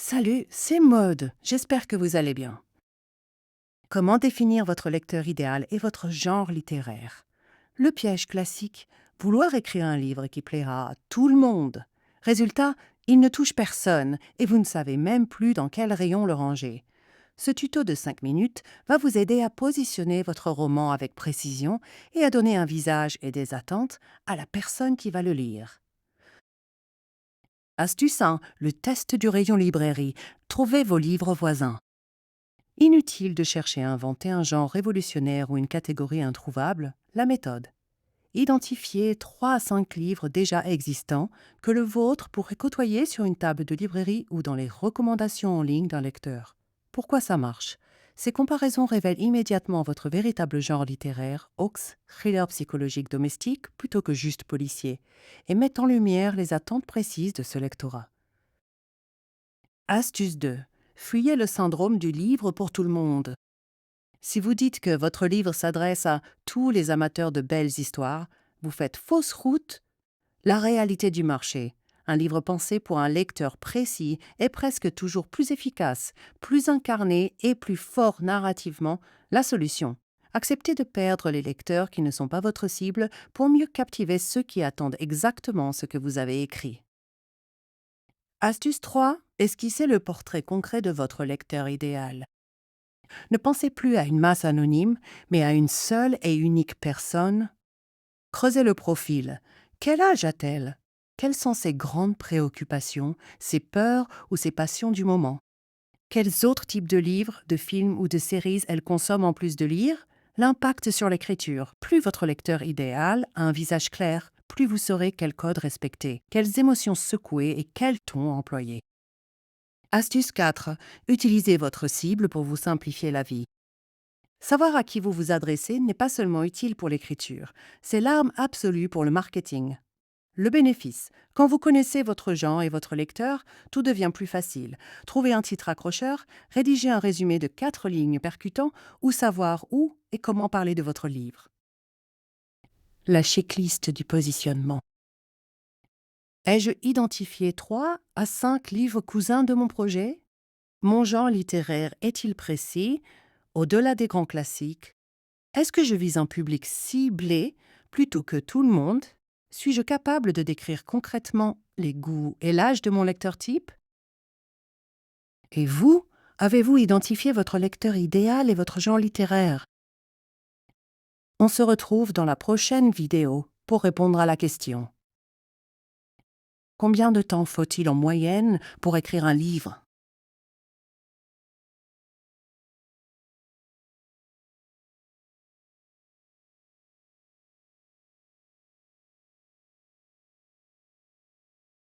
Salut, c'est Maude. J'espère que vous allez bien. Comment définir votre lecteur idéal et votre genre littéraire? Le piège classique, vouloir écrire un livre qui plaira à tout le monde. Résultat, il ne touche personne et vous ne savez même plus dans quel rayon le ranger. Ce tuto de 5 minutes va vous aider à positionner votre roman avec précision et à donner un visage et des attentes à la personne qui va le lire. Astuce 1, le test du rayon librairie. Trouvez vos livres voisins. Inutile de chercher à inventer un genre révolutionnaire ou une catégorie introuvable, la méthode. Identifiez 3 à 5 livres déjà existants que le vôtre pourrait côtoyer sur une table de librairie ou dans les recommandations en ligne d'un lecteur. Pourquoi ça marche? Ces comparaisons révèlent immédiatement votre véritable genre littéraire, aux, thriller psychologique domestique plutôt que juste policier, et mettent en lumière les attentes précises de ce lectorat. Astuce 2. Fuyez le syndrome du livre pour tout le monde. Si vous dites que votre livre s'adresse à tous les amateurs de belles histoires, vous faites fausse route. La réalité du marché. Un livre pensé pour un lecteur précis est presque toujours plus efficace, plus incarné et plus fort narrativement. La solution. Acceptez de perdre les lecteurs qui ne sont pas votre cible pour mieux captiver ceux qui attendent exactement ce que vous avez écrit. Astuce 3. Esquissez le portrait concret de votre lecteur idéal. Ne pensez plus à une masse anonyme, mais à une seule et unique personne. Creusez le profil. Quel âge a-t-elle? Quelles sont ses grandes préoccupations, ses peurs ou ses passions du moment? Quels autres types de livres, de films ou de séries elle consomme en plus de lire? L'impact sur l'écriture. Plus votre lecteur idéal a un visage clair, plus vous saurez quel code respecter, quelles émotions secouer et quel ton employer. Astuce 4. Utilisez votre cible pour vous simplifier la vie. Savoir à qui vous vous adressez n'est pas seulement utile pour l'écriture, c'est l'arme absolue pour le marketing. Le bénéfice. Quand vous connaissez votre genre et votre lecteur, tout devient plus facile. Trouver un titre accrocheur, rédiger un résumé de 4 lignes percutant ou savoir où et comment parler de votre livre. La checklist du positionnement. Ai-je identifié 3 à 5 livres cousins de mon projet? Mon genre littéraire est-il précis, au-delà des grands classiques? Est-ce que je vise un public ciblé plutôt que tout le monde? Suis-je capable de décrire concrètement les goûts et l'âge de mon lecteur type? Et vous, avez-vous identifié votre lecteur idéal et votre genre littéraire? On se retrouve dans la prochaine vidéo pour répondre à la question. Combien de temps faut-il en moyenne pour écrire un livre?